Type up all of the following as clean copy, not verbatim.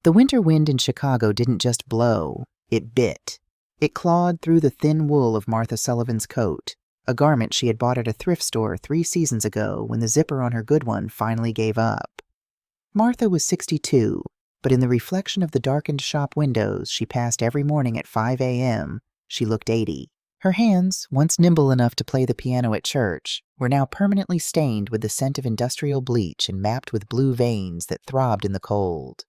The winter wind in Chicago didn't just blow, it bit. It clawed through the thin wool of Martha Sullivan's coat, a garment she had bought at a thrift store 3 seasons ago when the zipper on her good one finally gave up. Martha was 62, but in the reflection of the darkened shop windows she passed every morning at 5 a.m., she looked 80. Her hands, once nimble enough to play the piano at church, were now permanently stained with the scent of industrial bleach and mapped with blue veins that throbbed in the cold.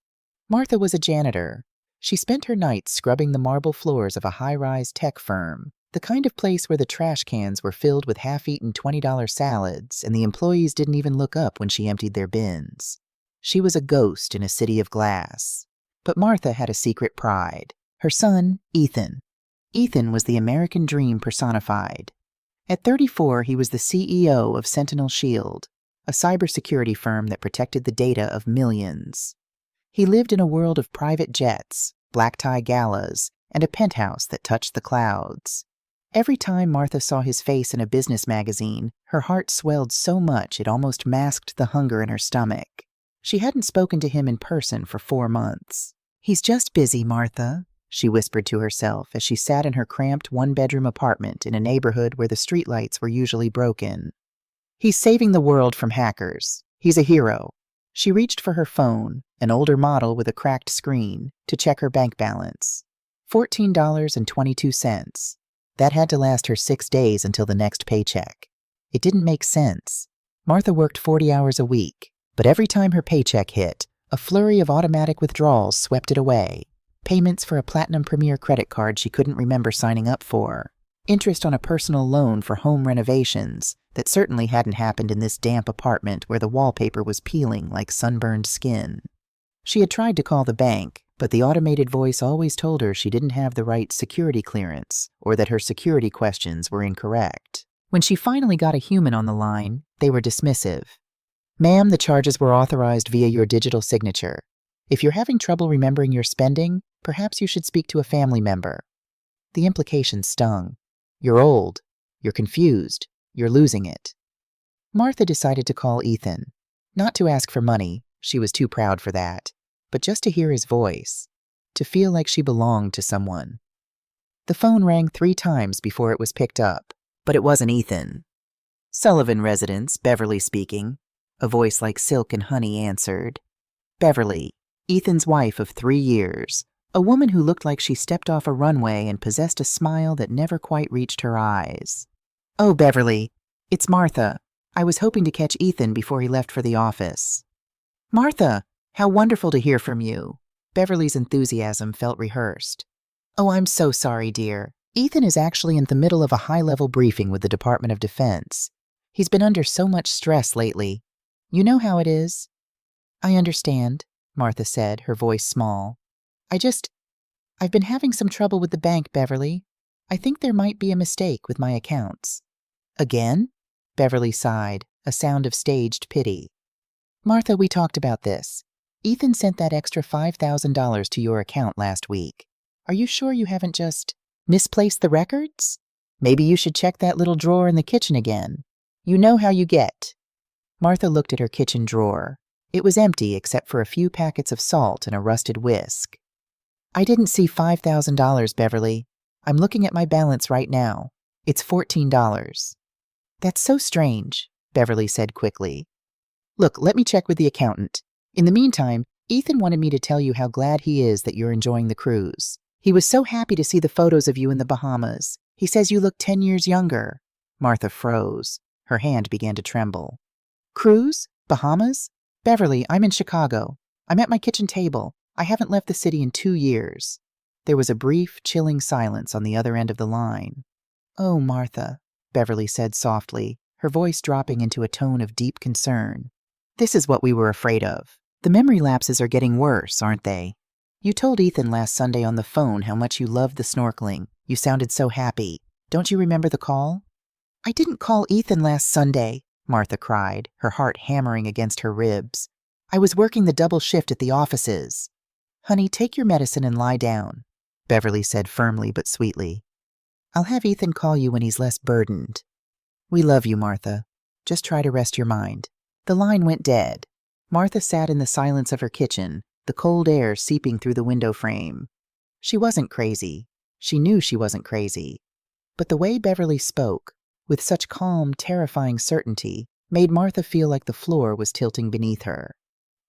Martha was a janitor. She spent her nights scrubbing the marble floors of a high-rise tech firm, the kind of place where the trash cans were filled with half-eaten $20 salads and the employees didn't even look up when she emptied their bins. She was a ghost in a city of glass. But Martha had a secret pride. Her son, Ethan. Ethan was the American dream personified. At 34, he was the CEO of Sentinel Shield, a cybersecurity firm that protected the data of millions. He lived in a world of private jets, black-tie galas, and a penthouse that touched the clouds. Every time Martha saw his face in a business magazine, her heart swelled so much it almost masked the hunger in her stomach. She hadn't spoken to him in person for 4 months. "He's just busy, Martha," she whispered to herself as she sat in her cramped one-bedroom apartment in a neighborhood where the streetlights were usually broken. "He's saving the world from hackers. He's a hero." She reached for her phone, an older model with a cracked screen, to check her bank balance. $14.22. That had to last her 6 days until the next paycheck. It didn't make sense. Martha worked 40 hours a week, but every time her paycheck hit, a flurry of automatic withdrawals swept it away. Payments for a Platinum Premier credit card she couldn't remember signing up for. Interest on a personal loan for home renovations that certainly hadn't happened in this damp apartment where the wallpaper was peeling like sunburned skin. She had tried to call the bank, but the automated voice always told her she didn't have the right security clearance or that her security questions were incorrect. When she finally got a human on the line, they were dismissive. "Ma'am, the charges were authorized via your digital signature. If you're having trouble remembering your spending, perhaps you should speak to a family member." The implication stung. You're old. You're confused. You're losing it. Martha decided to call Ethan. Not to ask for money, she was too proud for that, but just to hear his voice, to feel like she belonged to someone. The phone rang 3 times before it was picked up, but it wasn't Ethan. "Sullivan Residence, Beverly speaking," a voice like silk and honey answered. Beverly, Ethan's wife of 3 years, a woman who looked like she stepped off a runway and possessed a smile that never quite reached her eyes. "Oh, Beverly, it's Martha. I was hoping to catch Ethan before he left for the office." "Martha, how wonderful to hear from you." Beverly's enthusiasm felt rehearsed. "Oh, I'm so sorry, dear. Ethan is actually in the middle of a high-level briefing with the Department of Defense. He's been under so much stress lately. You know how it is." "I understand," Martha said, her voice small. I've been having some trouble with the bank, Beverly. I think there might be a mistake with my accounts." "Again?" Beverly sighed, a sound of staged pity. "Martha, we talked about this. Ethan sent that extra $5,000 to your account last week. Are you sure you haven't just misplaced the records? Maybe you should check that little drawer in the kitchen again. You know how you get." Martha looked at her kitchen drawer. It was empty except for a few packets of salt and a rusted whisk. "I didn't see $5,000, Beverly. I'm looking at my balance right now. It's $14. "That's so strange," Beverly said quickly. "Look, let me check with the accountant. In the meantime, Ethan wanted me to tell you how glad he is that you're enjoying the cruise. He was so happy to see the photos of you in the Bahamas. He says you look 10 years younger." Martha froze. Her hand began to tremble. "Cruise? Bahamas? Beverly, I'm in Chicago. I'm at my kitchen table. I haven't left the city in 2 years." There was a brief, chilling silence on the other end of the line. "Oh, Martha," Beverly said softly, her voice dropping into a tone of deep concern. "This is what we were afraid of. The memory lapses are getting worse, aren't they? You told Ethan last Sunday on the phone how much you loved the snorkeling. You sounded so happy. Don't you remember the call?" "I didn't call Ethan last Sunday," Martha cried, her heart hammering against her ribs. "I was working the double shift at the offices." "Honey, take your medicine and lie down," Beverly said firmly but sweetly. "I'll have Ethan call you when he's less burdened." "We love you, Martha. Just try to rest your mind." The line went dead. Martha sat in the silence of her kitchen, the cold air seeping through the window frame. She wasn't crazy. She knew she wasn't crazy. But the way Beverly spoke, with such calm, terrifying certainty, made Martha feel like the floor was tilting beneath her.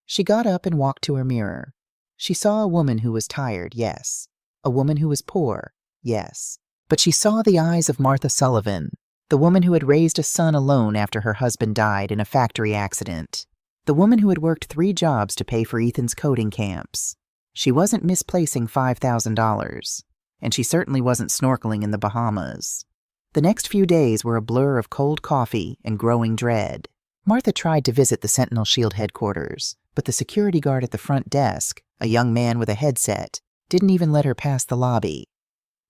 She got up and walked to her mirror. She saw a woman who was tired, yes. A woman who was poor, yes. But she saw the eyes of Martha Sullivan, the woman who had raised a son alone after her husband died in a factory accident. The woman who had worked 3 jobs to pay for Ethan's coding camps. She wasn't misplacing $5,000, and she certainly wasn't snorkeling in the Bahamas. The next few days were a blur of cold coffee and growing dread. Martha tried to visit the Sentinel Shield headquarters, but the security guard at the front desk, a young man with a headset, didn't even let her pass the lobby.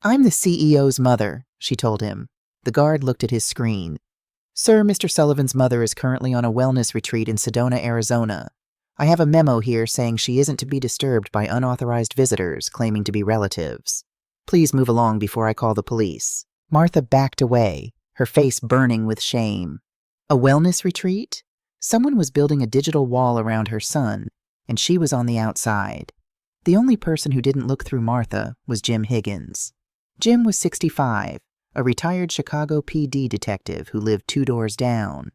"I'm the CEO's mother," she told him. The guard looked at his screen. "Sir, Mr. Sullivan's mother is currently on a wellness retreat in Sedona, Arizona. I have a memo here saying she isn't to be disturbed by unauthorized visitors claiming to be relatives. Please move along before I call the police." Martha backed away, her face burning with shame. A wellness retreat? Someone was building a digital wall around her son, and she was on the outside. The only person who didn't look through Martha was Jim Higgins. Jim was 65, a retired Chicago PD detective who lived 2 doors down.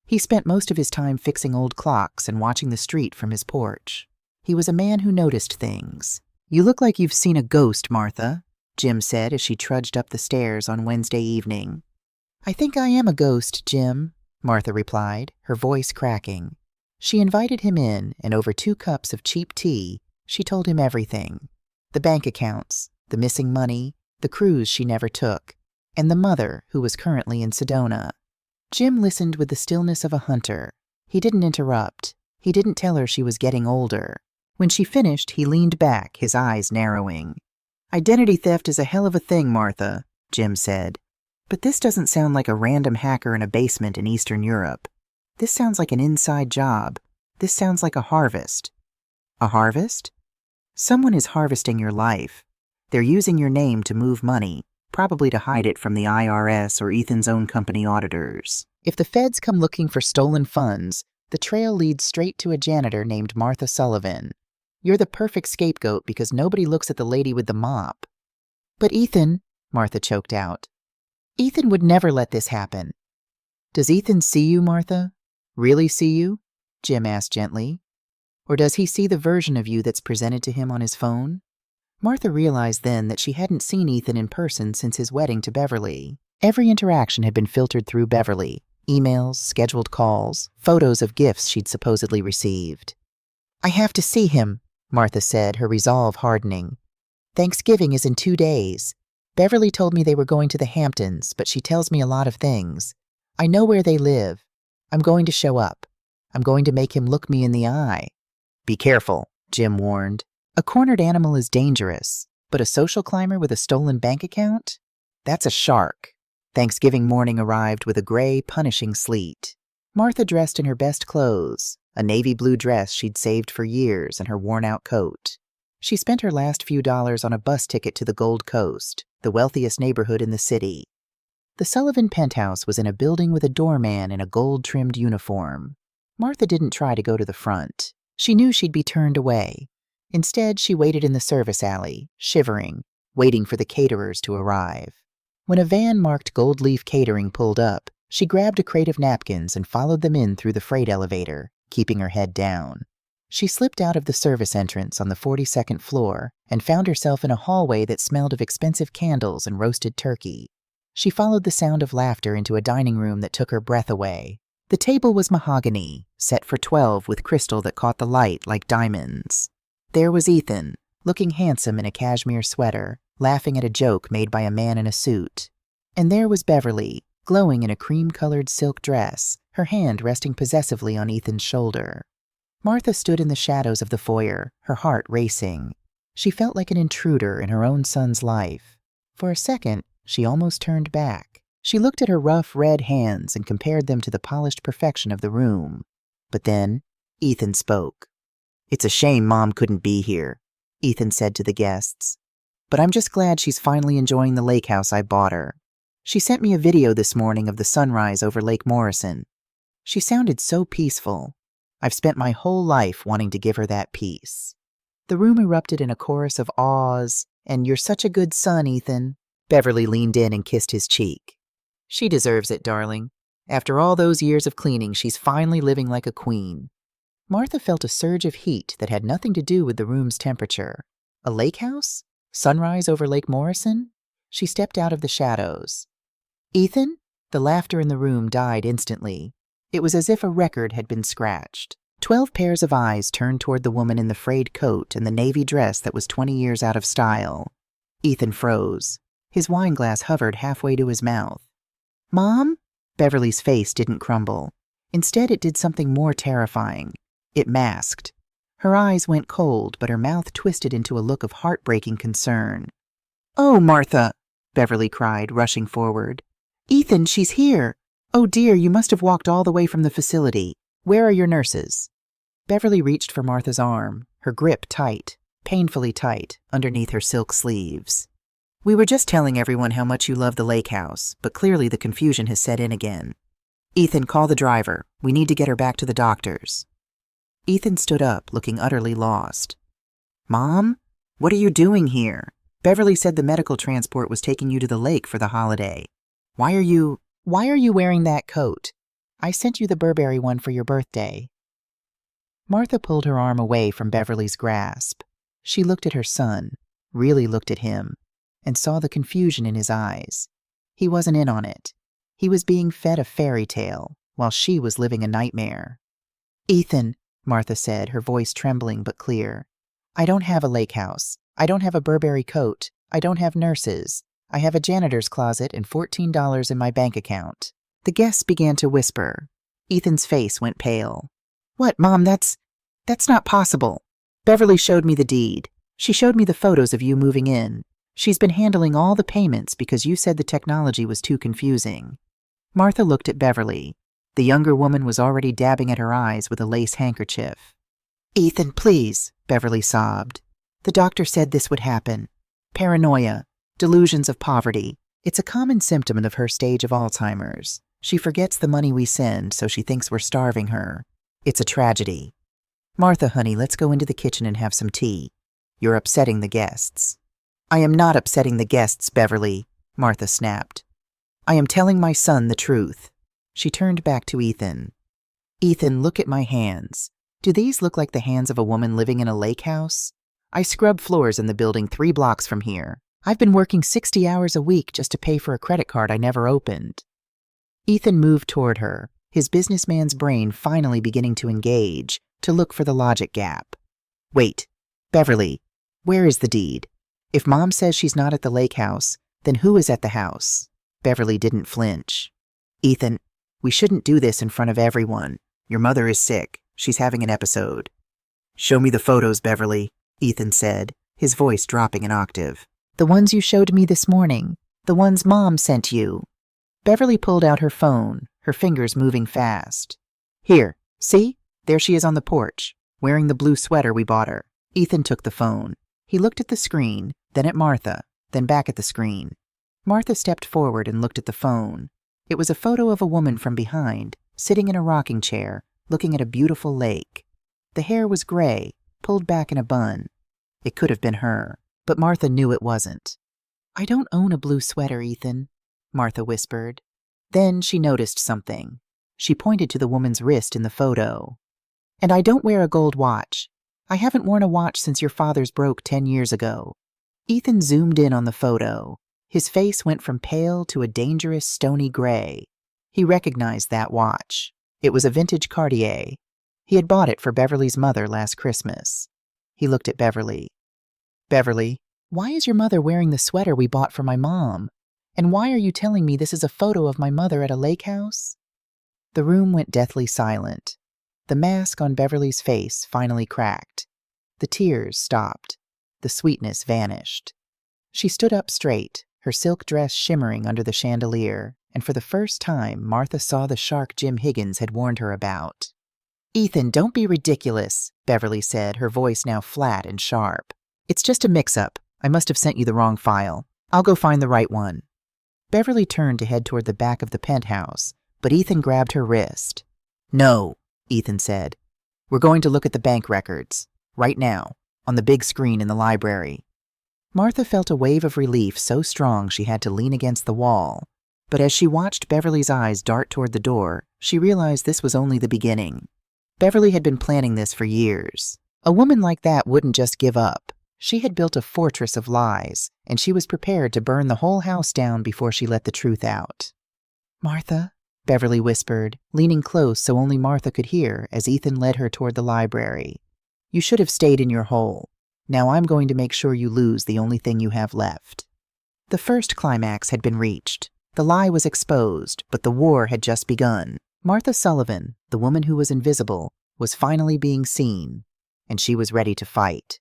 He spent most of his time fixing old clocks and watching the street from his porch. He was a man who noticed things. "You look like you've seen a ghost, Martha," Jim said as she trudged up the stairs on Wednesday evening. "I think I am a ghost, Jim," Martha replied, her voice cracking. She invited him in, and over 2 cups of cheap tea, she told him everything. The bank accounts, the missing money, the cruise she never took, and the mother who was currently in Sedona. Jim listened with the stillness of a hunter. He didn't interrupt. He didn't tell her she was getting older. When she finished, he leaned back, his eyes narrowing. "Identity theft is a hell of a thing, Martha," Jim said. "But this doesn't sound like a random hacker in a basement in Eastern Europe. This sounds like an inside job. This sounds like a harvest." "A harvest?" "Someone is harvesting your life. They're using your name to move money, probably to hide it from the IRS or Ethan's own company auditors. If the feds come looking for stolen funds, the trail leads straight to a janitor named Martha Sullivan. You're the perfect scapegoat because nobody looks at the lady with the mop." "But Ethan," Martha choked out. "Ethan would never let this happen." "Does Ethan see you, Martha? Really see you?" Jim asked gently. "Or does he see the version of you that's presented to him on his phone?" Martha realized then that she hadn't seen Ethan in person since his wedding to Beverly. Every interaction had been filtered through Beverly. Emails, scheduled calls, photos of gifts she'd supposedly received. "I have to see him," Martha said, her resolve hardening. "Thanksgiving is in 2 days. Beverly told me they were going to the Hamptons, but she tells me a lot of things. I know where they live. I'm going to show up. I'm going to make him look me in the eye." "Be careful," Jim warned. "A cornered animal is dangerous, but a social climber with a stolen bank account? That's a shark." Thanksgiving morning arrived with a gray, punishing sleet. Martha dressed in her best clothes, a navy blue dress she'd saved for years and her worn-out coat. She spent her last few dollars on a bus ticket to the Gold Coast, the wealthiest neighborhood in the city. The Sullivan penthouse was in a building with a doorman in a gold-trimmed uniform. Martha didn't try to go to the front. She knew she'd be turned away. Instead, she waited in the service alley, shivering, waiting for the caterers to arrive. When a van marked Gold Leaf Catering pulled up, she grabbed a crate of napkins and followed them in through the freight elevator, keeping her head down. She slipped out of the service entrance on the 42nd floor and found herself in a hallway that smelled of expensive candles and roasted turkey. She followed the sound of laughter into a dining room that took her breath away. The table was mahogany, set for 12 with crystal that caught the light like diamonds. There was Ethan, looking handsome in a cashmere sweater, laughing at a joke made by a man in a suit. And there was Beverly, glowing in a cream-colored silk dress, her hand resting possessively on Ethan's shoulder. Martha stood in the shadows of the foyer, her heart racing. She felt like an intruder in her own son's life. For a second, she almost turned back. She looked at her rough, red hands and compared them to the polished perfection of the room. But then, Ethan spoke. "It's a shame Mom couldn't be here," Ethan said to the guests. "But I'm just glad she's finally enjoying the lake house I bought her. She sent me a video this morning of the sunrise over Lake Morrison. She sounded so peaceful. I've spent my whole life wanting to give her that peace." The room erupted in a chorus of awes, and "You're such a good son, Ethan." Beverly leaned in and kissed his cheek. "She deserves it, darling. After all those years of cleaning, she's finally living like a queen." Martha felt a surge of heat that had nothing to do with the room's temperature. A lake house? Sunrise over Lake Morrison? She stepped out of the shadows. "Ethan?" The laughter in the room died instantly. It was as if a record had been scratched. 12 pairs of eyes turned toward the woman in the frayed coat and the navy dress that was 20 years out of style. Ethan froze. His wineglass hovered halfway to his mouth. "Mom?" Beverly's face didn't crumble. Instead, it did something more terrifying. It masked. Her eyes went cold, but her mouth twisted into a look of heartbreaking concern. "Oh, Martha!" Beverly cried, rushing forward. "Ethan, she's here! Oh dear, you must have walked all the way from the facility. Where are your nurses?" Beverly reached for Martha's arm, her grip tight, painfully tight, underneath her silk sleeves. "We were just telling everyone how much you love the lake house, but clearly the confusion has set in again. Ethan, call the driver. We need to get her back to the doctor's." Ethan stood up, looking utterly lost. "Mom? What are you doing here? Beverly said the medical transport was taking you to the lake for the holiday. Why are you wearing that coat? I sent you the Burberry one for your birthday." Martha pulled her arm away from Beverly's grasp. She looked at her son, really looked at him, and saw the confusion in his eyes. He wasn't in on it. He was being fed a fairy tale, while she was living a nightmare. "Ethan," Martha said, her voice trembling but clear, "I don't have a lake house. I don't have a Burberry coat. I don't have nurses. I have a janitor's closet and $14 in my bank account." The guests began to whisper. Ethan's face went pale. "What, Mom, that's not possible. Beverly showed me the deed. She showed me the photos of you moving in. She's been handling all the payments because you said the technology was too confusing." Martha looked at Beverly. The younger woman was already dabbing at her eyes with a lace handkerchief. "Ethan, please," Beverly sobbed. "The doctor said this would happen. Paranoia, delusions of poverty. It's a common symptom of her stage of Alzheimer's. She forgets the money we send, so she thinks we're starving her. It's a tragedy. Martha, honey, let's go into the kitchen and have some tea. You're upsetting the guests." "I am not upsetting the guests, Beverly," Martha snapped. "I am telling my son the truth." She turned back to Ethan. "Ethan, look at my hands. Do these look like the hands of a woman living in a lake house? I scrub floors in the building 3 blocks from here. I've been working 60 hours a week just to pay for a credit card I never opened." Ethan moved toward her, his businessman's brain finally beginning to engage, to look for the logic gap. "Wait, Beverly, where is the deed? If Mom says she's not at the lake house, then who is at the house?" Beverly didn't flinch. "Ethan, we shouldn't do this in front of everyone. Your mother is sick. She's having an episode." "Show me the photos, Beverly," Ethan said, his voice dropping an octave. "The ones you showed me this morning. The ones Mom sent you." Beverly pulled out her phone, her fingers moving fast. "Here, see? There she is on the porch, wearing the blue sweater we bought her." Ethan took the phone. He looked at the screen, then at Martha, then back at the screen. Martha stepped forward and looked at the phone. It was a photo of a woman from behind, sitting in a rocking chair, looking at a beautiful lake. The hair was gray, pulled back in a bun. It could have been her, but Martha knew it wasn't. "I don't own a blue sweater, Ethan," Martha whispered. Then she noticed something. She pointed to the woman's wrist in the photo. "And I don't wear a gold watch. I haven't worn a watch since your father's broke 10 years ago." Ethan zoomed in on the photo. His face went from pale to a dangerous stony gray. He recognized that watch. It was a vintage Cartier. He had bought it for Beverly's mother last Christmas. He looked at Beverly. "Beverly, why is your mother wearing the sweater we bought for my mom? And why are you telling me this is a photo of my mother at a lake house?" The room went deathly silent. The mask on Beverly's face finally cracked. The tears stopped. The sweetness vanished. She stood up straight, her silk dress shimmering under the chandelier, and for the first time Martha saw the shark Jim Higgins had warned her about. "Ethan, don't be ridiculous," Beverly said, her voice now flat and sharp. "It's just a mix-up. I must have sent you the wrong file. I'll go find the right one." Beverly turned to head toward the back of the penthouse, but Ethan grabbed her wrist. "No," Ethan said. "We're going to look at the bank records. Right now. on the big screen in the library. Martha felt a wave of relief so strong she had to lean against the wall. But as she watched Beverly's eyes dart toward the door, she realized this was only the beginning. Beverly had been planning this for years. A woman like that wouldn't just give up. She had built a fortress of lies, and she was prepared to burn the whole house down before she let the truth out. "Martha," Beverly whispered, leaning close so only Martha could hear as Ethan led her toward the library. "You should have stayed in your hole. Now I'm going to make sure you lose the only thing you have left." The first climax had been reached. The lie was exposed, but the war had just begun. Martha Sullivan, the woman who was invisible, was finally being seen, and she was ready to fight.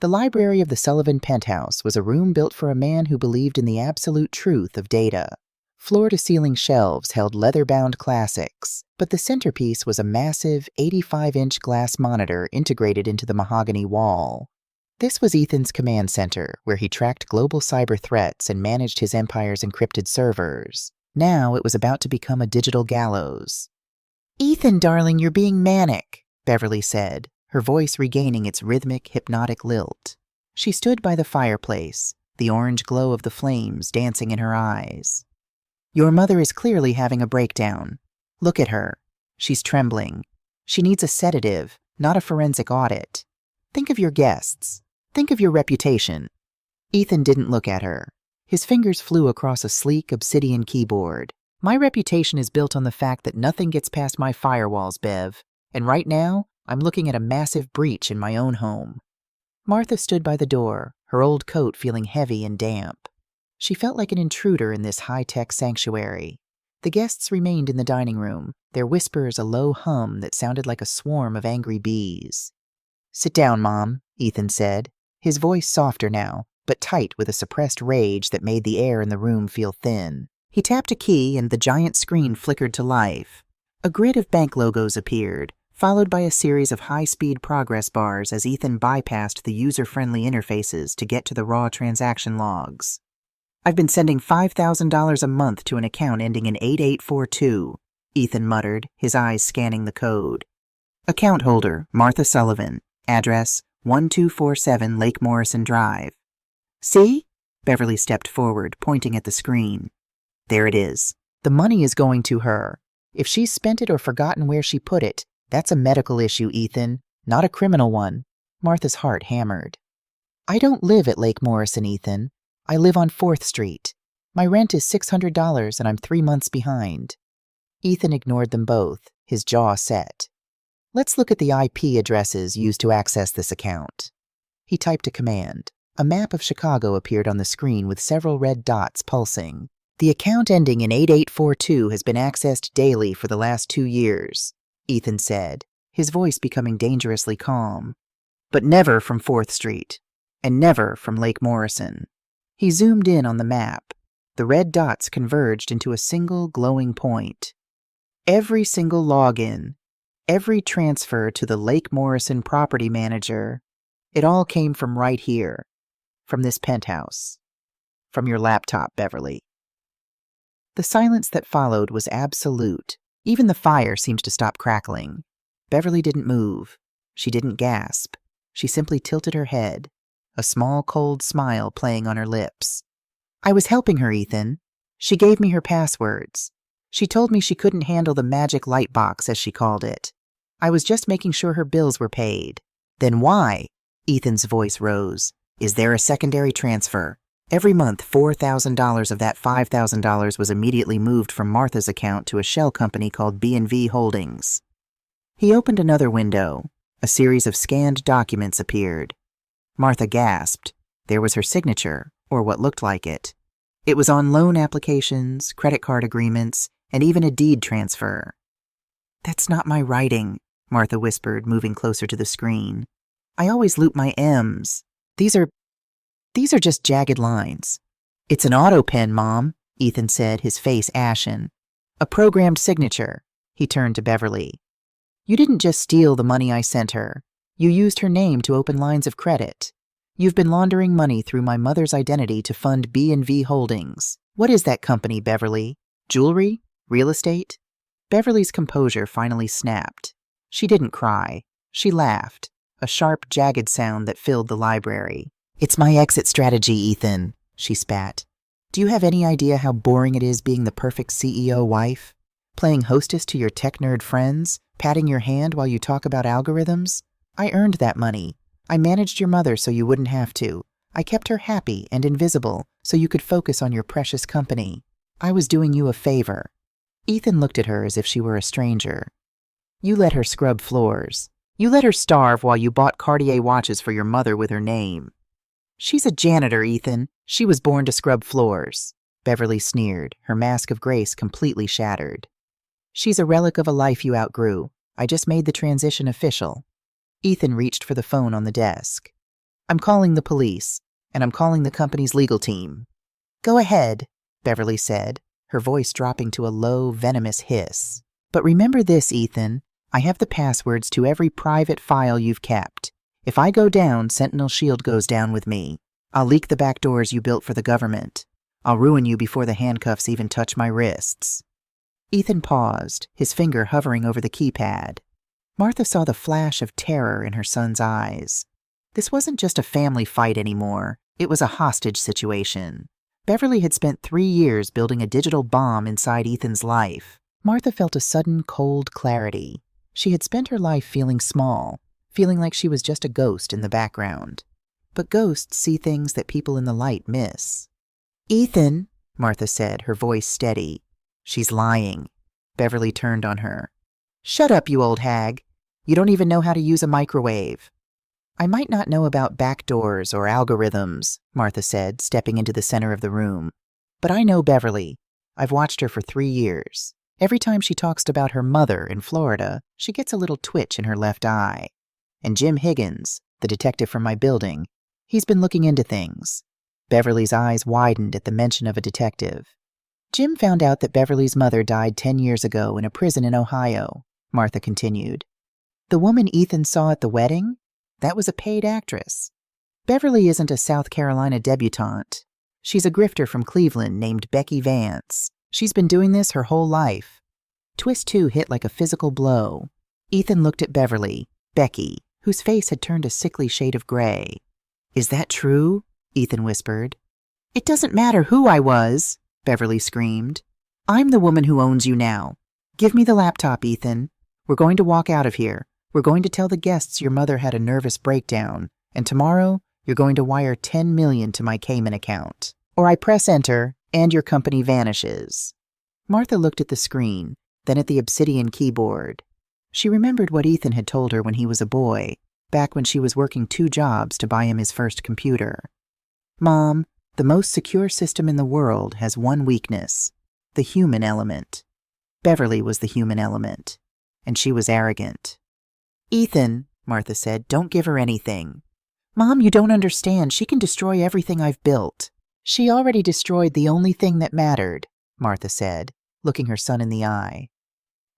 The library of the Sullivan penthouse was a room built for a man who believed in the absolute truth of data. Floor-to-ceiling shelves held leather-bound classics, but the centerpiece was a massive 85-inch glass monitor integrated into the mahogany wall. This was Ethan's command center, where he tracked global cyber threats and managed his empire's encrypted servers. Now it was about to become a digital gallows. "Ethan, darling, you're being manic," Beverly said, her voice regaining its rhythmic, hypnotic lilt. She stood by the fireplace, the orange glow of the flames dancing in her eyes. "Your mother is clearly having a breakdown. Look at her. She's trembling. She needs a sedative, not a forensic audit. Think of your guests. Think of your reputation." Ethan didn't look at her. His fingers flew across a sleek obsidian keyboard. "My reputation is built on the fact that nothing gets past my firewalls, Bev. And right now, I'm looking at a massive breach in my own home." Martha stood by the door, her old coat feeling heavy and damp. She felt like an intruder in this high-tech sanctuary. The guests remained in the dining room, their whispers a low hum that sounded like a swarm of angry bees. "Sit down, Mom," Ethan said, his voice softer now, but tight with a suppressed rage that made the air in the room feel thin. He tapped a key and the giant screen flickered to life. A grid of bank logos appeared, followed by a series of high-speed progress bars as Ethan bypassed the user-friendly interfaces to get to the raw transaction logs. "I've been sending $5,000 a month to an account ending in 8842, Ethan muttered, his eyes scanning the code. "Account holder, Martha Sullivan. Address, 1247 Lake Morrison Drive." "See?" Beverly stepped forward, pointing at the screen. "There it is. The money is going to her. If she's spent it or forgotten where she put it, that's a medical issue, Ethan, not a criminal one." Martha's heart hammered. "I don't live at Lake Morrison, Ethan. I live on 4th Street. My rent is $600 and I'm 3 months behind." Ethan ignored them both, his jaw set. "Let's look at the IP addresses used to access this account." He typed a command. A map of Chicago appeared on the screen with several red dots pulsing. "The account ending in 8842 has been accessed daily for the last 2 years, Ethan said, his voice becoming dangerously calm. "But never from 4th Street, and never from Lake Morrison." He zoomed in on the map. The red dots converged into a single glowing point. Every single login, every transfer to the Lake Morrison property manager, it all came from right here, from this penthouse, from your laptop, Beverly. The silence that followed was absolute. Even the fire seemed to stop crackling. Beverly didn't move. She didn't gasp. She simply tilted her head, a small, cold smile playing on her lips. "I was helping her, Ethan. She gave me her passwords. She told me she couldn't handle the magic light box, as she called it. I was just making sure her bills were paid." "Then why?" Ethan's voice rose. "Is there a secondary transfer?" Every month, $4,000 of that $5,000 was immediately moved from Martha's account to a shell company called B&V Holdings. He opened another window. A series of scanned documents appeared. Martha gasped. There was her signature, or what looked like it. It was on loan applications, credit card agreements, and even a deed transfer. "That's not my writing," Martha whispered, moving closer to the screen. "I always loop my M's. These are just jagged lines." "It's an auto pen, Mom," Ethan said, his face ashen. "A programmed signature." He turned to Beverly. "You didn't just steal the money I sent her. You used her name to open lines of credit. You've been laundering money through my mother's identity to fund B&V Holdings. What is that company, Beverly? Jewelry? Real estate?" Beverly's composure finally snapped. She didn't cry. She laughed, a sharp, jagged sound that filled the library. "It's my exit strategy, Ethan," she spat. "Do you have any idea how boring it is being the perfect CEO wife? Playing hostess to your tech nerd friends, patting your hand while you talk about algorithms? I earned that money. I managed your mother so you wouldn't have to. I kept her happy and invisible so you could focus on your precious company. I was doing you a favor." Ethan looked at her as if she were a stranger. "You let her scrub floors. You let her starve while you bought Cartier watches for your mother with her name." "She's a janitor, Ethan. She was born to scrub floors," Beverly sneered, her mask of grace completely shattered. "She's a relic of a life you outgrew. I just made the transition official." Ethan reached for the phone on the desk. "I'm calling the police, and I'm calling the company's legal team." "Go ahead," Beverly said, her voice dropping to a low, venomous hiss. "But remember this, Ethan. I have the passwords to every private file you've kept. If I go down, Sentinel Shield goes down with me. I'll leak the back doors you built for the government. I'll ruin you before the handcuffs even touch my wrists." Ethan paused, his finger hovering over the keypad. Martha saw the flash of terror in her son's eyes. This wasn't just a family fight anymore. It was a hostage situation. Beverly had spent 3 years building a digital bomb inside Ethan's life. Martha felt a sudden, cold clarity. She had spent her life feeling small, feeling like she was just a ghost in the background. But ghosts see things that people in the light miss. "Ethan," Martha said, her voice steady. "She's lying." Beverly turned on her. "Shut up, you old hag. You don't even know how to use a microwave." "I might not know about backdoors or algorithms," Martha said, stepping into the center of the room. "But I know Beverly. I've watched her for 3 years. Every time she talks about her mother in Florida, she gets a little twitch in her left eye. And Jim Higgins, the detective from my building, he's been looking into things." Beverly's eyes widened at the mention of a detective. "Jim found out that Beverly's mother died 10 years ago in a prison in Ohio," Martha continued. "The woman Ethan saw at the wedding? That was a paid actress. Beverly isn't a South Carolina debutante. She's a grifter from Cleveland named Becky Vance. She's been doing this her whole life." Twist 2 hit like a physical blow. Ethan looked at Beverly, Becky, whose face had turned a sickly shade of gray. "Is that true?" Ethan whispered. "It doesn't matter who I was," Beverly screamed. "I'm the woman who owns you now. Give me the laptop, Ethan. We're going to walk out of here. We're going to tell the guests your mother had a nervous breakdown, and tomorrow you're going to wire $10 million to my Cayman account. Or I press enter, and your company vanishes." Martha looked at the screen, then at the obsidian keyboard. She remembered what Ethan had told her when he was a boy, back when she was working 2 jobs to buy him his first computer. "Mom, the most secure system in the world has one weakness, the human element." Beverly was the human element, and she was arrogant. "Ethan," Martha said, "don't give her anything." "Mom, you don't understand. She can destroy everything I've built." "She already destroyed the only thing that mattered," Martha said, looking her son in the eye.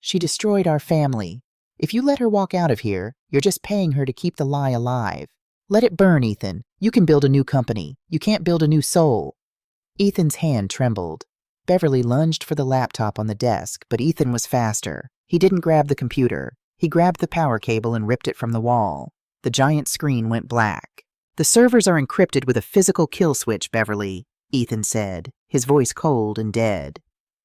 "She destroyed our family. If you let her walk out of here, you're just paying her to keep the lie alive. Let it burn, Ethan. You can build a new company. You can't build a new soul." Ethan's hand trembled. Beverly lunged for the laptop on the desk, but Ethan was faster. He didn't grab the computer. He grabbed the power cable and ripped it from the wall. The giant screen went black. "The servers are encrypted with a physical kill switch, Beverly," Ethan said, his voice cold and dead.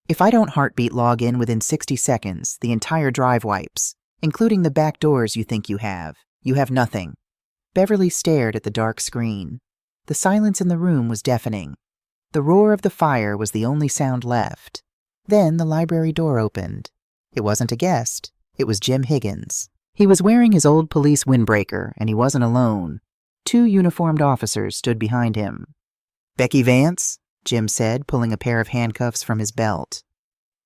"If I don't heartbeat log in within 60 seconds, the entire drive wipes, including the back doors you think you have. You have nothing." Beverly stared at the dark screen. The silence in the room was deafening. The roar of the fire was the only sound left. Then the library door opened. It wasn't a guest. It was Jim Higgins. He was wearing his old police windbreaker, and he wasn't alone. 2 uniformed officers stood behind him. "Becky Vance," Jim said, pulling a pair of handcuffs from his belt.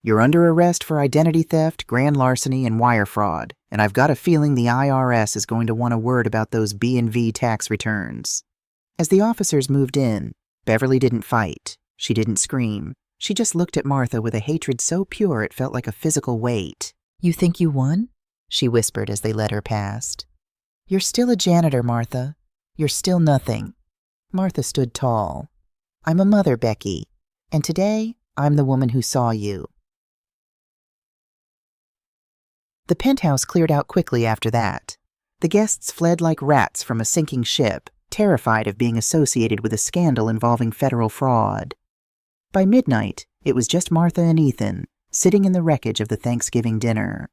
"You're under arrest for identity theft, grand larceny, and wire fraud, and I've got a feeling the IRS is going to want a word about those B&V tax returns." As the officers moved in, Beverly didn't fight. She didn't scream. She just looked at Martha with a hatred so pure it felt like a physical weight. "You think you won?" she whispered as they led her past. "You're still a janitor, Martha. You're still nothing." Martha stood tall. "I'm a mother, Becky, and today I'm the woman who saw you." The penthouse cleared out quickly after that. The guests fled like rats from a sinking ship, terrified of being associated with a scandal involving federal fraud. By midnight, it was just Martha and Ethan, sitting in the wreckage of the Thanksgiving dinner.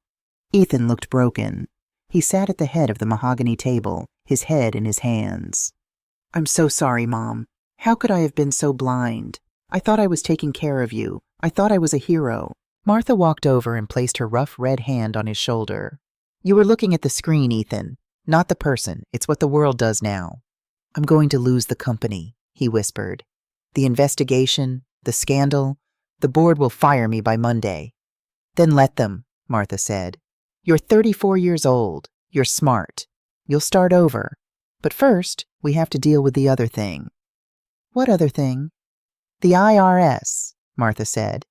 Ethan looked broken. He sat at the head of the mahogany table, his head in his hands. "I'm so sorry, Mom. How could I have been so blind? I thought I was taking care of you. I thought I was a hero." Martha walked over and placed her rough red hand on his shoulder. "You were looking at the screen, Ethan, not the person. It's what the world does now." "I'm going to lose the company," he whispered. "The investigation, the scandal, the board will fire me by Monday." "Then let them," Martha said. "You're 34 years old. You're smart. You'll start over. But first, we have to deal with the other thing." "What other thing?" "The IRS," Martha said.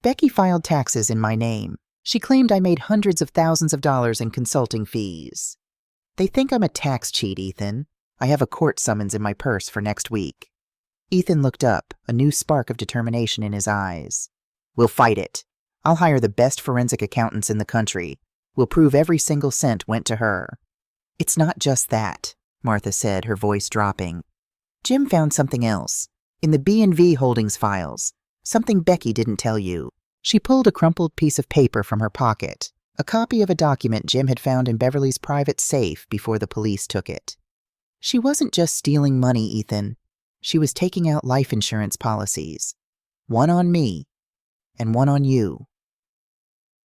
"Becky filed taxes in my name. She claimed I made hundreds of thousands of dollars in consulting fees. They think I'm a tax cheat, Ethan. I have a court summons in my purse for next week." Ethan looked up, a new spark of determination in his eyes. "We'll fight it. I'll hire the best forensic accountants in the country. We'll prove every single cent went to her." "It's not just that," Martha said, her voice dropping. "Jim found something else. In the B&V Holdings files. Something Becky didn't tell you." She pulled a crumpled piece of paper from her pocket, a copy of a document Jim had found in Beverly's private safe before the police took it. "She wasn't just stealing money, Ethan. She was taking out life insurance policies. One on me, and one on you."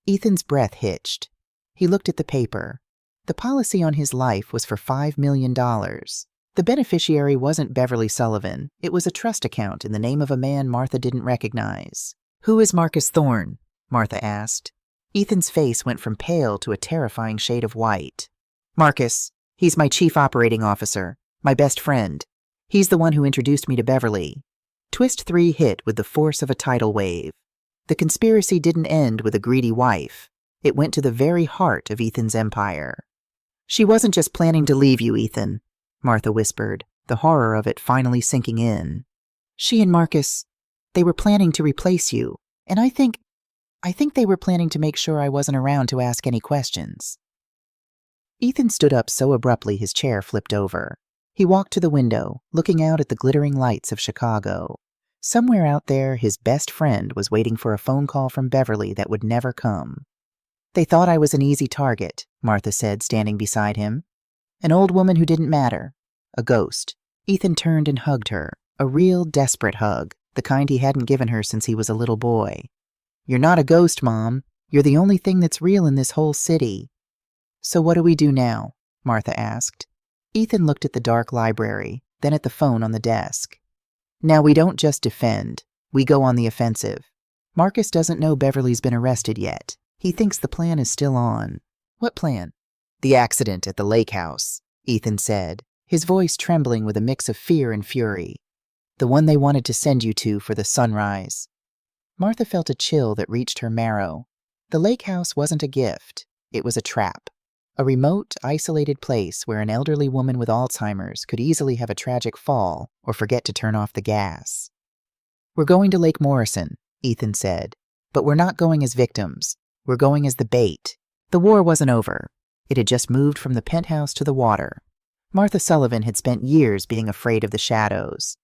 Ethan's breath hitched. He looked at the paper. The policy on his life was for $5 million. The beneficiary wasn't Beverly Sullivan. It was a trust account in the name of a man Martha didn't recognize. "Who is Marcus Thorne?" Martha asked. Ethan's face went from pale to a terrifying shade of white. "Marcus. He's my chief operating officer, my best friend. He's the one who introduced me to Beverly." Twist 3 hit with the force of a tidal wave. The conspiracy didn't end with a greedy wife. It went to the very heart of Ethan's empire. "She wasn't just planning to leave you, Ethan," Martha whispered, the horror of it finally sinking in. "She and Marcus, they were planning to replace you, and I think they were planning to make sure I wasn't around to ask any questions." Ethan stood up so abruptly his chair flipped over. He walked to the window, looking out at the glittering lights of Chicago. Somewhere out there, his best friend was waiting for a phone call from Beverly that would never come. "They thought I was an easy target," Martha said, standing beside him. "An old woman who didn't matter. A ghost." Ethan turned and hugged her, a real desperate hug, the kind he hadn't given her since he was a little boy. "You're not a ghost, Mom. You're the only thing that's real in this whole city." "So what do we do now?" Martha asked. Ethan looked at the dark library, then at the phone on the desk. "Now we don't just defend. We go on the offensive. Marcus doesn't know Beverly's been arrested yet. He thinks the plan is still on." "What plan?" "The accident at the lake house," Ethan said, his voice trembling with a mix of fear and fury. "The one they wanted to send you to for the sunrise." Martha felt a chill that reached her marrow. The lake house wasn't a gift. It was a trap. A remote, isolated place where an elderly woman with Alzheimer's could easily have a tragic fall or forget to turn off the gas. "We're going to Lake Morrison," Ethan said, "but we're not going as victims. We're going as the bait." The war wasn't over. It had just moved from the penthouse to the water. Martha Sullivan had spent years being afraid of the shadows.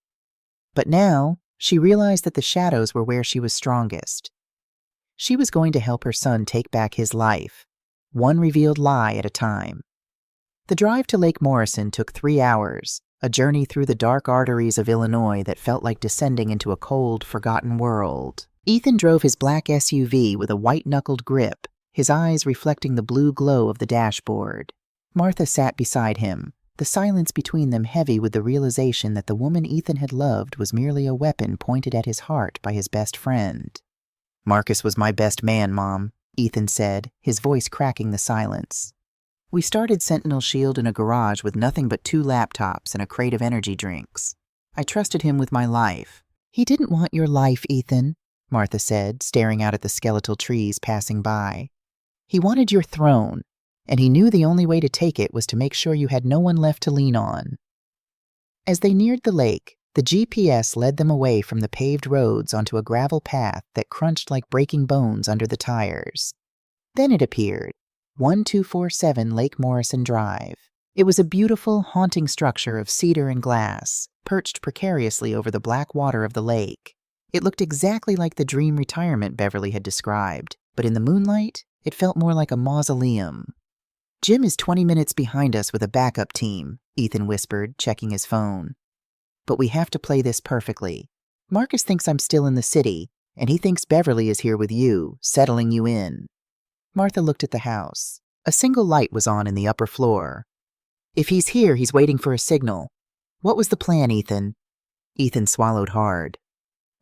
But now, she realized that the shadows were where she was strongest. She was going to help her son take back his life, one revealed lie at a time. The drive to Lake Morrison took 3 hours, a journey through the dark arteries of Illinois that felt like descending into a cold, forgotten world. Ethan drove his black SUV with a white-knuckled grip, his eyes reflecting the blue glow of the dashboard. Martha sat beside him, the silence between them heavy with the realization that the woman Ethan had loved was merely a weapon pointed at his heart by his best friend. "Marcus was my best man, Mom," Ethan said, his voice cracking the silence. "We started Sentinel Shield in a garage with nothing but 2 laptops and a crate of energy drinks. I trusted him with my life." "He didn't want your life, Ethan," Martha said, staring out at the skeletal trees passing by. "He wanted your throne, and he knew the only way to take it was to make sure you had no one left to lean on." As they neared the lake, the GPS led them away from the paved roads onto a gravel path that crunched like breaking bones under the tires. Then it appeared, 1247 Lake Morrison Drive. It was a beautiful, haunting structure of cedar and glass, perched precariously over the black water of the lake. It looked exactly like the dream retirement Beverly had described, but in the moonlight, it felt more like a mausoleum. "Jim is 20 minutes behind us with a backup team," Ethan whispered, checking his phone. "But we have to play this perfectly. Marcus thinks I'm still in the city, and he thinks Beverly is here with you, settling you in." Martha looked at the house. A single light was on in the upper floor. "If he's here, he's waiting for a signal. What was the plan, Ethan?" Ethan swallowed hard.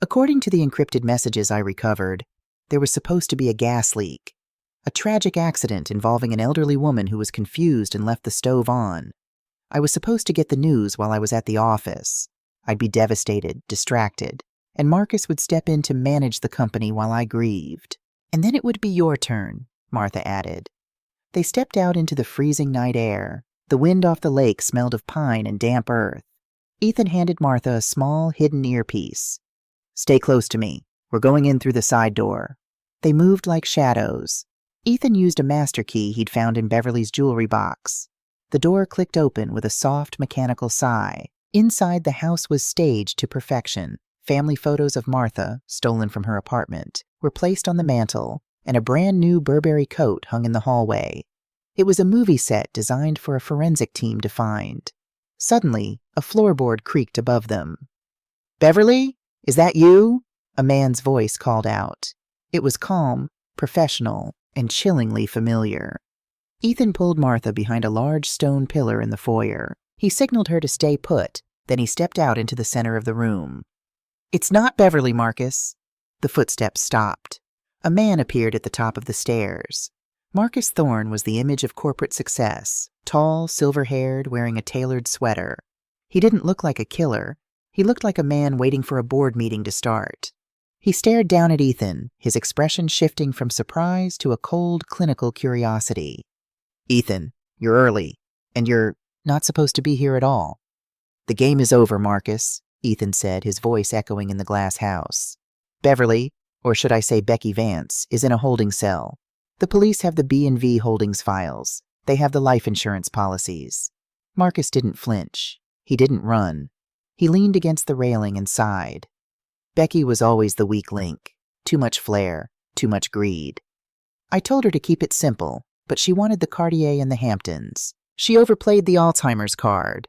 "According to the encrypted messages I recovered, there was supposed to be a gas leak. A tragic accident involving an elderly woman who was confused and left the stove on. I was supposed to get the news while I was at the office. I'd be devastated, distracted, and Marcus would step in to manage the company while I grieved. And then it would be your turn," Martha added. They stepped out into the freezing night air. The wind off the lake smelled of pine and damp earth. Ethan handed Martha a small, hidden earpiece. "Stay close to me. We're going in through the side door." They moved like shadows. Ethan used a master key he'd found in Beverly's jewelry box. The door clicked open with a soft, mechanical sigh. Inside, the house was staged to perfection. Family photos of Martha, stolen from her apartment, were placed on the mantel, and a brand new Burberry coat hung in the hallway. It was a movie set designed for a forensic team to find. Suddenly, a floorboard creaked above them. "Beverly, is that you?" A man's voice called out. It was calm, professional, and chillingly familiar. Ethan pulled Martha behind a large stone pillar in the foyer. He signaled her to stay put, then he stepped out into the center of the room. "It's not Beverly, Marcus." The footsteps stopped. A man appeared at the top of the stairs. Marcus Thorne was the image of corporate success, tall, silver-haired, wearing a tailored sweater. He didn't look like a killer. He looked like a man waiting for a board meeting to start. He stared down at Ethan, his expression shifting from surprise to a cold, clinical curiosity. "Ethan, you're early, and you're not supposed to be here at all." "The game is over, Marcus," Ethan said, his voice echoing in the glass house. "Beverly, or should I say Becky Vance, is in a holding cell. The police have the B&V Holdings files. They have the life insurance policies." Marcus didn't flinch. He didn't run. He leaned against the railing and sighed. Becky was always the weak link. Too much flair, too much greed. "I told her to keep it simple, but she wanted the Cartier and the Hamptons. She overplayed the Alzheimer's card."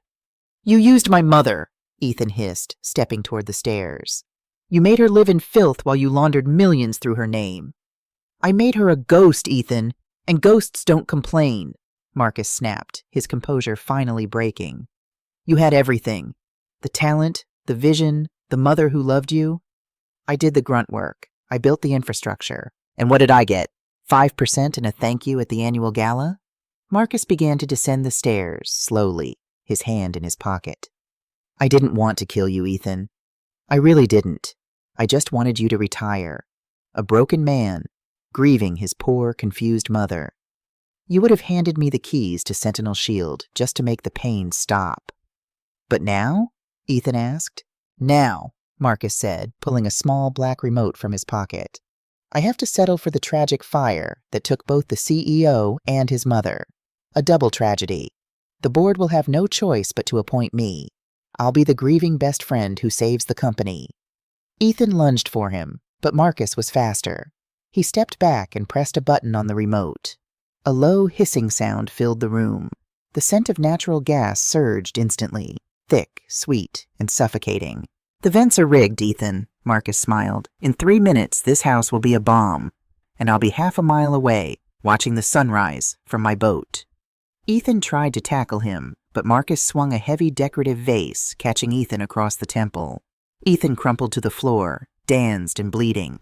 "You used my mother," Ethan hissed, stepping toward the stairs. "You made her live in filth while you laundered millions through her name." "I made her a ghost, Ethan, and ghosts don't complain," Marcus snapped, his composure finally breaking. "You had everything. The talent, the vision, the mother who loved you. I did the grunt work. I built the infrastructure. And what did I get? 5% and a thank you at the annual gala?" Marcus began to descend the stairs, slowly, his hand in his pocket. "I didn't want to kill you, Ethan. I really didn't. I just wanted you to retire. A broken man, grieving his poor, confused mother. You would have handed me the keys to Sentinel Shield just to make the pain stop." "But now?" Ethan asked. "Now," Marcus said, pulling a small black remote from his pocket. "I have to settle for the tragic fire that took both the CEO and his mother. A double tragedy. The board will have no choice but to appoint me. I'll be the grieving best friend who saves the company." Ethan lunged for him, but Marcus was faster. He stepped back and pressed a button on the remote. A low hissing sound filled the room. The scent of natural gas surged instantly, thick, sweet, and suffocating. "The vents are rigged, Ethan," Marcus smiled. "In 3 minutes, this house will be a bomb, and I'll be half a mile away, watching the sunrise from my boat." Ethan tried to tackle him, but Marcus swung a heavy decorative vase, catching Ethan across the temple. Ethan crumpled to the floor, danced and bleeding.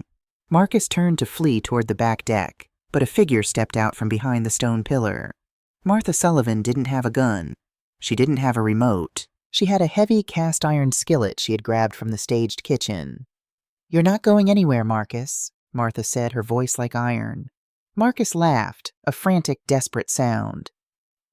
Marcus turned to flee toward the back deck, but a figure stepped out from behind the stone pillar. Martha Sullivan didn't have a gun. She didn't have a remote. She had a heavy cast-iron skillet she had grabbed from the staged kitchen. "You're not going anywhere, Marcus," Martha said, her voice like iron. Marcus laughed, a frantic, desperate sound.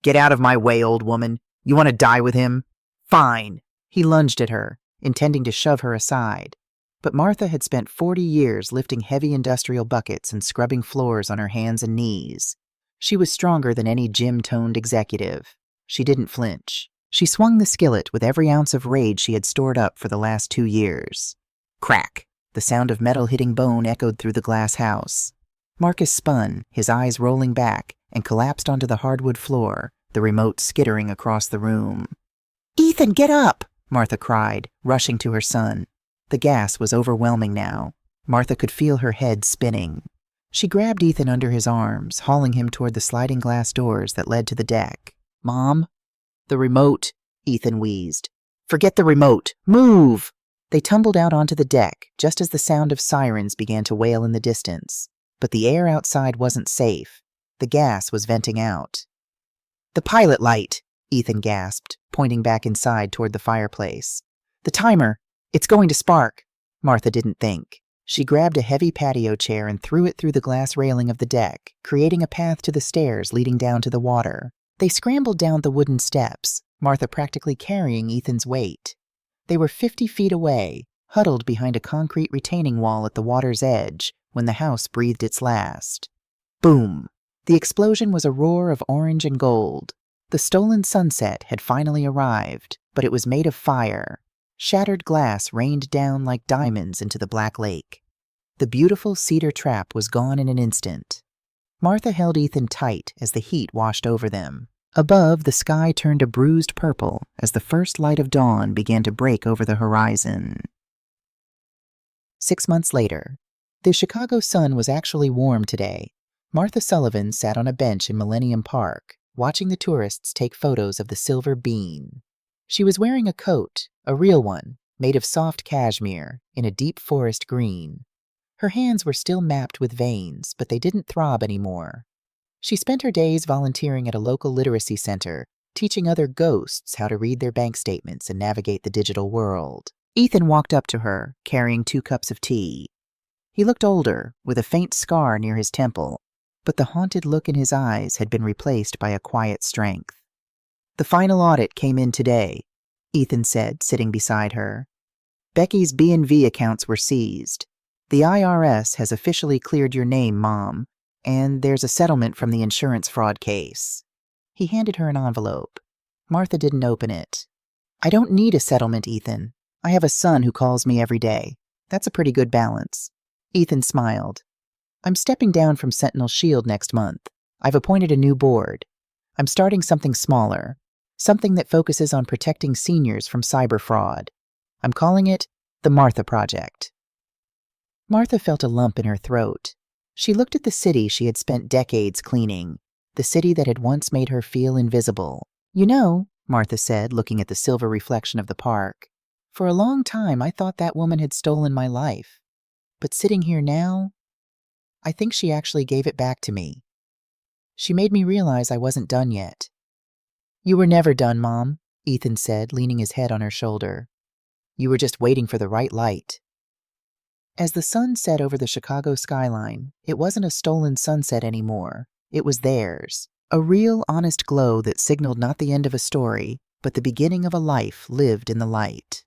"Get out of my way, old woman. You want to die with him? Fine." He lunged at her, intending to shove her aside. But Martha had spent 40 years lifting heavy industrial buckets and scrubbing floors on her hands and knees. She was stronger than any gym-toned executive. She didn't flinch. She swung the skillet with every ounce of rage she had stored up for the last 2 years. Crack! The sound of metal hitting bone echoed through the glass house. Marcus spun, his eyes rolling back, and collapsed onto the hardwood floor, the remote skittering across the room. "Ethan, get up!" Martha cried, rushing to her son. The gas was overwhelming now. Martha could feel her head spinning. She grabbed Ethan under his arms, hauling him toward the sliding glass doors that led to the deck. "Mom?" "The remote," Ethan wheezed. "Forget the remote. Move!" They tumbled out onto the deck just as the sound of sirens began to wail in the distance. But the air outside wasn't safe. The gas was venting out. "The pilot light!" Ethan gasped, pointing back inside toward the fireplace. "The timer! It's going to spark!" Martha didn't think. She grabbed a heavy patio chair and threw it through the glass railing of the deck, creating a path to the stairs leading down to the water. They scrambled down the wooden steps, Martha practically carrying Ethan's weight. They were 50 feet away, huddled behind a concrete retaining wall at the water's edge, when the house breathed its last. Boom! The explosion was a roar of orange and gold. The stolen sunset had finally arrived, but it was made of fire. Shattered glass rained down like diamonds into the black lake. The beautiful cedar trap was gone in an instant. Martha held Ethan tight as the heat washed over them. Above, the sky turned a bruised purple as the first light of dawn began to break over the horizon. 6 months later. The Chicago sun was actually warm today. Martha Sullivan sat on a bench in Millennium Park, watching the tourists take photos of the silver bean. She was wearing a coat, a real one, made of soft cashmere, in a deep forest green. Her hands were still mapped with veins, but they didn't throb anymore. She spent her days volunteering at a local literacy center, teaching other ghosts how to read their bank statements and navigate the digital world. Ethan walked up to her, carrying 2 cups of tea. He looked older, with a faint scar near his temple, but the haunted look in his eyes had been replaced by a quiet strength. "The final audit came in today," Ethan said, sitting beside her. "Becky's B&V accounts were seized. The IRS has officially cleared your name, Mom, and there's a settlement from the insurance fraud case." He handed her an envelope. Martha didn't open it. "I don't need a settlement, Ethan. I have a son who calls me every day. That's a pretty good balance." Ethan smiled. "I'm stepping down from Sentinel Shield next month. I've appointed a new board. I'm starting something smaller, something that focuses on protecting seniors from cyber fraud. I'm calling it the Martha Project." Martha felt a lump in her throat. She looked at the city she had spent decades cleaning, the city that had once made her feel invisible. "You know," Martha said, looking at the silver reflection of the park, "for a long time I thought that woman had stolen my life. But sitting here now, I think she actually gave it back to me. She made me realize I wasn't done yet." "You were never done, Mom," Ethan said, leaning his head on her shoulder. "You were just waiting for the right light." As the sun set over the Chicago skyline, it wasn't a stolen sunset anymore. It was theirs. A real, honest glow that signaled not the end of a story, but the beginning of a life lived in the light.